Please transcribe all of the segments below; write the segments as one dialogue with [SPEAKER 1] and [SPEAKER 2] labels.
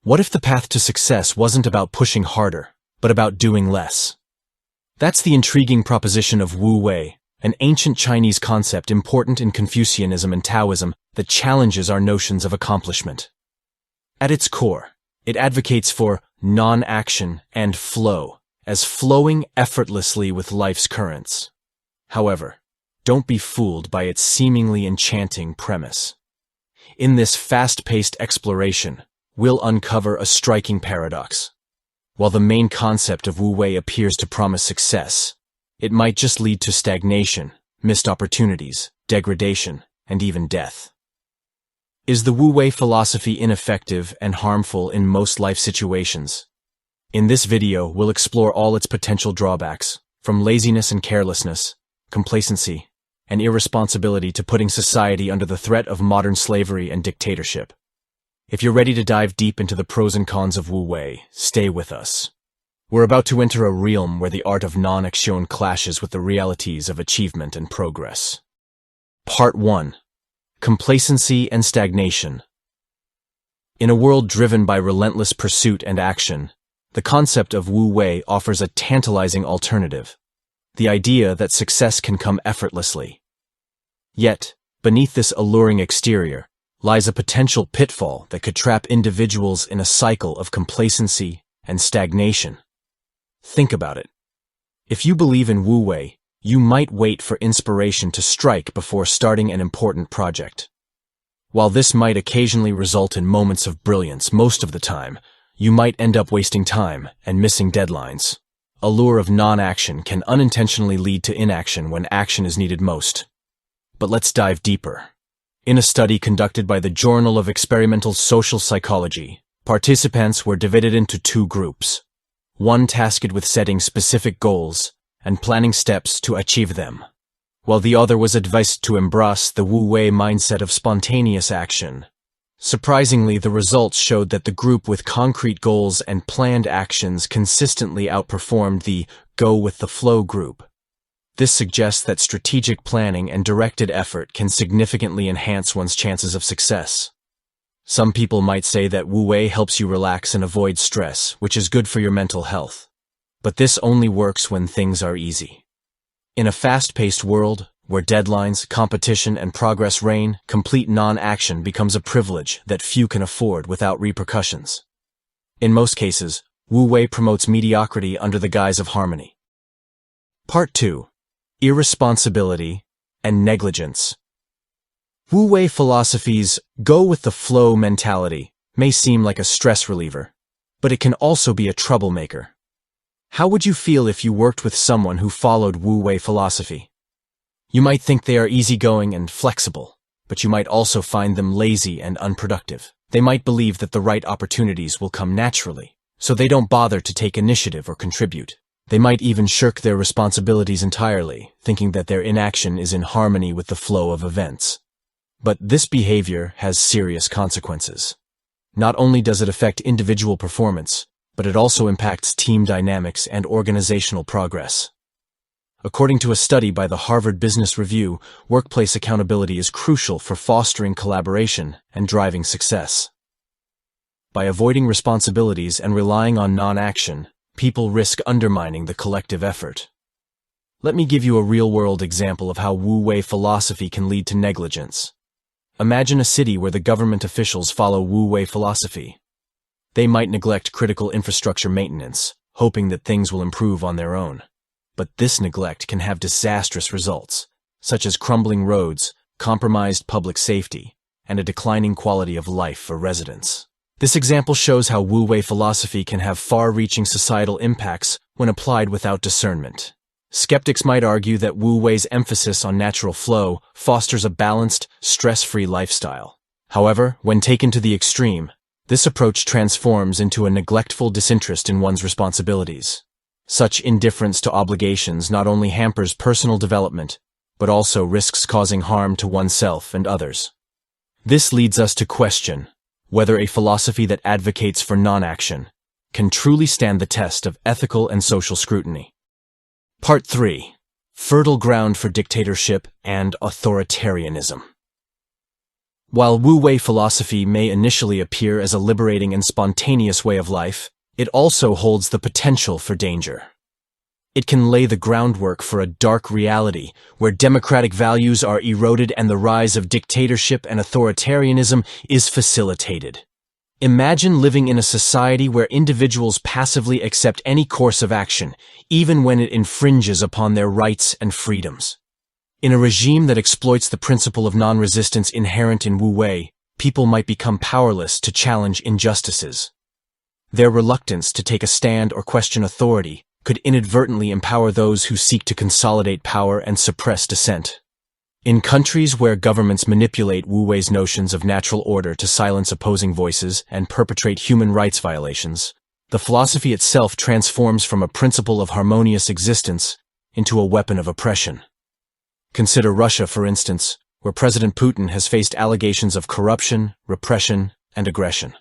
[SPEAKER 1] What if the path to success wasn't about pushing harder, but about doing less? That's the intriguing proposition of Wu Wei, an ancient Chinese concept important in Confucianism and Taoism that challenges our notions of accomplishment. At its core, it advocates for non-action and flow, as flowing effortlessly with life's currents. However, don't be fooled by its seemingly enchanting premise. In this fast-paced exploration, we'll uncover a striking paradox. While the main concept of Wu Wei appears to promise success, it might just lead to stagnation, missed opportunities, degradation, and even death. Is the Wu Wei philosophy ineffective and harmful in most life situations? In this video, we'll explore all its potential drawbacks, from laziness and carelessness, complacency, and irresponsibility to putting society under the threat of modern slavery and dictatorship. If you're ready to dive deep into the pros and cons of Wu Wei, stay with us. We're about to enter a realm where the art of non-action clashes with the realities of achievement and progress. Part 1. Complacency and Stagnation. In a world driven by relentless pursuit and action, the concept of Wu Wei offers a tantalizing alternative, the idea that success can come effortlessly. Yet, beneath this alluring exterior, lies a potential pitfall that could trap individuals in a cycle of complacency and stagnation. Think about it. If you believe in Wu Wei, you might wait for inspiration to strike before starting an important project. While this might occasionally result in moments of brilliance most of the time, you might end up wasting time and missing deadlines. A lure of non-action can unintentionally lead to inaction when action is needed most. But let's dive deeper. In a study conducted by the Journal of Experimental Social Psychology, participants were divided into two groups, one tasked with setting specific goals and planning steps to achieve them, while the other was advised to embrace the Wu Wei mindset of spontaneous action. Surprisingly, the results showed that the group with concrete goals and planned actions consistently outperformed the go-with-the-flow group. This suggests that strategic planning and directed effort can significantly enhance one's chances of success. Some people might say that Wu Wei helps you relax and avoid stress, which is good for your mental health. But this only works when things are easy. In a fast-paced world, where deadlines, competition, and progress reign, complete non-action becomes a privilege that few can afford without repercussions. In most cases, Wu Wei promotes mediocrity under the guise of harmony. Part 2. Irresponsibility and Negligence. Wu Wei philosophy's go-with-the-flow mentality may seem like a stress reliever, but it can also be a troublemaker. How would you feel if you worked with someone who followed Wu Wei philosophy? You might think they are easygoing and flexible, but you might also find them lazy and unproductive. They might believe that the right opportunities will come naturally, so they don't bother to take initiative or contribute. They might even shirk their responsibilities entirely, thinking that their inaction is in harmony with the flow of events. But this behavior has serious consequences. Not only does it affect individual performance, but it also impacts team dynamics and organizational progress. According to a study by the Harvard Business Review, workplace accountability is crucial for fostering collaboration and driving success. By avoiding responsibilities and relying on non-action, people risk undermining the collective effort. Let me give you a real-world example of how Wu Wei philosophy can lead to negligence. Imagine a city where the government officials follow Wu Wei philosophy. They might neglect critical infrastructure maintenance, hoping that things will improve on their own. But this neglect can have disastrous results, such as crumbling roads, compromised public safety, and a declining quality of life for residents. This example shows how Wu Wei philosophy can have far-reaching societal impacts when applied without discernment. Skeptics might argue that Wu Wei's emphasis on natural flow fosters a balanced, stress-free lifestyle. However, when taken to the extreme, this approach transforms into a neglectful disinterest in one's responsibilities. Such indifference to obligations not only hampers personal development, but also risks causing harm to oneself and others. This leads us to question whether a philosophy that advocates for non-action can truly stand the test of ethical and social scrutiny. Part 3. Fertile ground for dictatorship and authoritarianism. While Wu Wei philosophy may initially appear as a liberating and spontaneous way of life, it also holds the potential for danger. It can lay the groundwork for a dark reality where democratic values are eroded and the rise of dictatorship and authoritarianism is facilitated. Imagine living in a society where individuals passively accept any course of action, even when it infringes upon their rights and freedoms. In a regime that exploits the principle of non-resistance inherent in Wu Wei, people might become powerless to challenge injustices. Their reluctance to take a stand or question authority could inadvertently empower those who seek to consolidate power and suppress dissent. In countries where governments manipulate Wu Wei's notions of natural order to silence opposing voices and perpetrate human rights violations, the philosophy itself transforms from a principle of harmonious existence into a weapon of oppression. Consider Russia, for instance, where President Putin has faced allegations of corruption, repression, and aggression.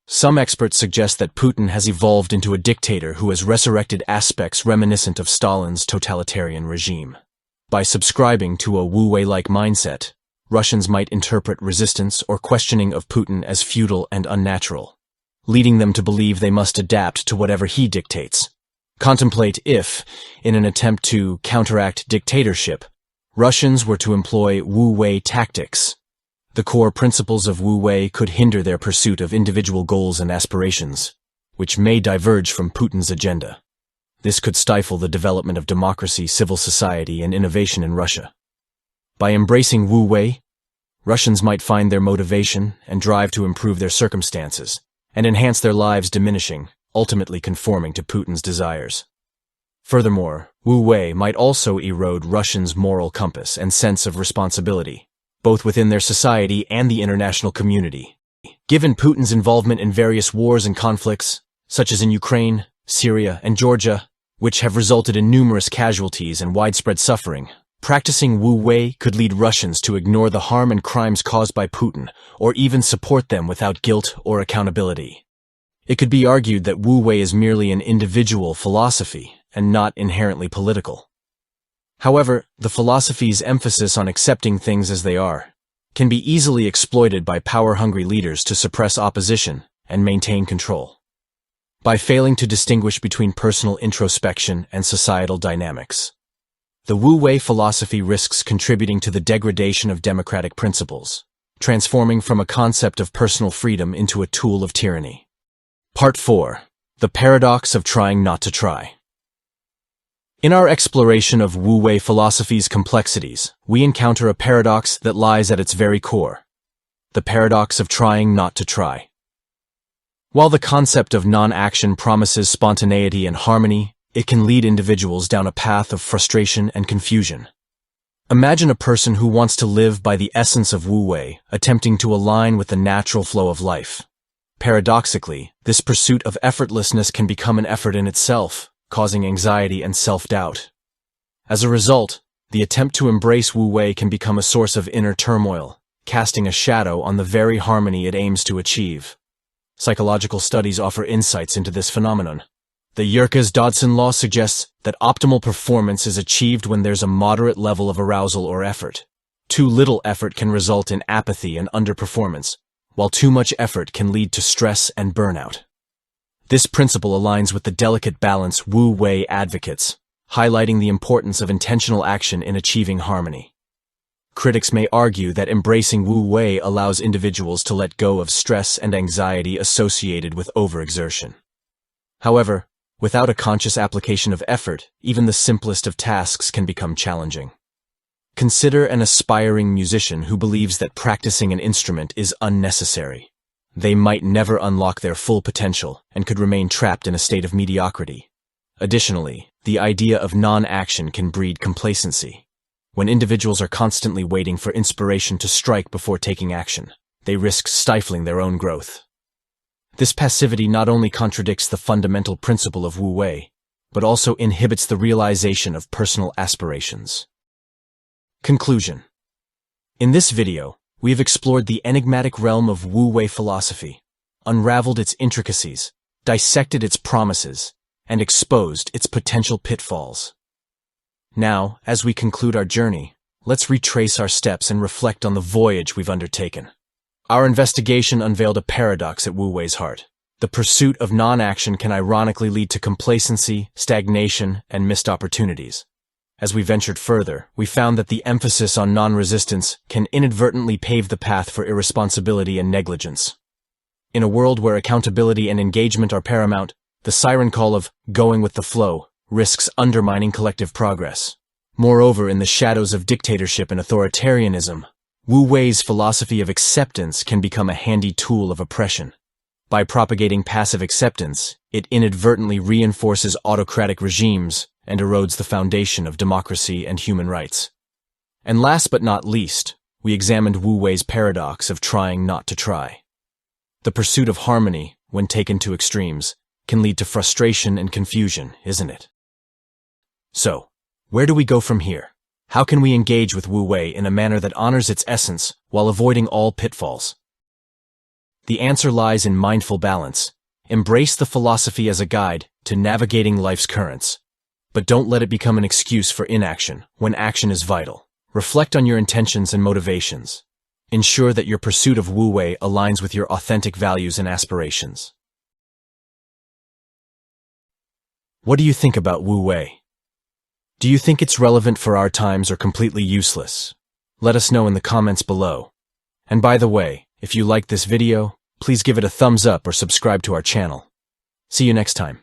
[SPEAKER 1] Some experts suggest that Putin has evolved into a dictator who has resurrected aspects reminiscent of Stalin's totalitarian regime. By subscribing to a Wu Wei-like mindset, Russians might interpret resistance or questioning of Putin as futile and unnatural, leading them to believe they must adapt to whatever he dictates. Contemplate if, in an attempt to counteract dictatorship, Russians were to employ Wu Wei tactics. The core principles of Wu Wei could hinder their pursuit of individual goals and aspirations, which may diverge from Putin's agenda. This could stifle the development of democracy, civil society, and innovation in Russia. By embracing Wu Wei, Russians might find their motivation and drive to improve their circumstances and enhance their lives, diminishing, ultimately conforming to Putin's desires. Furthermore, Wu Wei might also erode Russians' moral compass and sense of responsibility, both within their society and the international community. Given Putin's involvement in various wars and conflicts, such as in Ukraine, Syria, and Georgia, which have resulted in numerous casualties and widespread suffering, practicing Wu Wei could lead Russians to ignore the harm and crimes caused by Putin, or even support them without guilt or accountability. It could be argued that Wu Wei is merely an individual philosophy and not inherently political. However, the philosophy's emphasis on accepting things as they are can be easily exploited by power-hungry leaders to suppress opposition and maintain control. By failing to distinguish between personal introspection and societal dynamics, the Wu Wei philosophy risks contributing to the degradation of democratic principles, transforming from a concept of personal freedom into a tool of tyranny. Part 4. The Paradox of Trying Not to Try. In our exploration of Wu Wei philosophy's complexities, we encounter a paradox that lies at its very core: the paradox of trying not to try. While the concept of non-action promises spontaneity and harmony, it can lead individuals down a path of frustration and confusion. Imagine a person who wants to live by the essence of Wu Wei, attempting to align with the natural flow of life. Paradoxically, this pursuit of effortlessness can become an effort in itself, causing anxiety and self-doubt. As a result, the attempt to embrace Wu Wei can become a source of inner turmoil, casting a shadow on the very harmony it aims to achieve. Psychological studies offer insights into this phenomenon. The Yerkes-Dodson law suggests that optimal performance is achieved when there's a moderate level of arousal or effort. Too little effort can result in apathy and underperformance, while too much effort can lead to stress and burnout. This principle aligns with the delicate balance Wu Wei advocates, highlighting the importance of intentional action in achieving harmony. Critics may argue that embracing Wu Wei allows individuals to let go of stress and anxiety associated with overexertion. However, without a conscious application of effort, even the simplest of tasks can become challenging. Consider an aspiring musician who believes that practicing an instrument is unnecessary. They might never unlock their full potential and could remain trapped in a state of mediocrity. Additionally, the idea of non-action can breed complacency. When individuals are constantly waiting for inspiration to strike before taking action, they risk stifling their own growth. This passivity not only contradicts the fundamental principle of Wu Wei, but also inhibits the realization of personal aspirations. Conclusion. In this video, we have explored the enigmatic realm of Wu Wei philosophy, unraveled its intricacies, dissected its promises, and exposed its potential pitfalls. Now, as we conclude our journey, let's retrace our steps and reflect on the voyage we've undertaken. Our investigation unveiled a paradox at Wu Wei's heart. The pursuit of non-action can ironically lead to complacency, stagnation, and missed opportunities. As we ventured further, we found that the emphasis on non-resistance can inadvertently pave the path for irresponsibility and negligence. In a world where accountability and engagement are paramount, the siren call of going with the flow risks undermining collective progress. Moreover, in the shadows of dictatorship and authoritarianism, Wu Wei's philosophy of acceptance can become a handy tool of oppression. By propagating passive acceptance, it inadvertently reinforces autocratic regimes and erodes the foundation of democracy and human rights. And last but not least, we examined Wu Wei's paradox of trying not to try. The pursuit of harmony, when taken to extremes, can lead to frustration and confusion, isn't it? So, where do we go from here? How can we engage with Wu Wei in a manner that honors its essence while avoiding all pitfalls? The answer lies in mindful balance. Embrace the philosophy as a guide to navigating life's currents. But don't let it become an excuse for inaction when action is vital. Reflect on your intentions and motivations. Ensure that your pursuit of Wu Wei aligns with your authentic values and aspirations. What do you think about Wu Wei? Do you think it's relevant for our times or completely useless? Let us know in the comments below. And by the way, if you liked this video, please give it a thumbs up or subscribe to our channel. See you next time.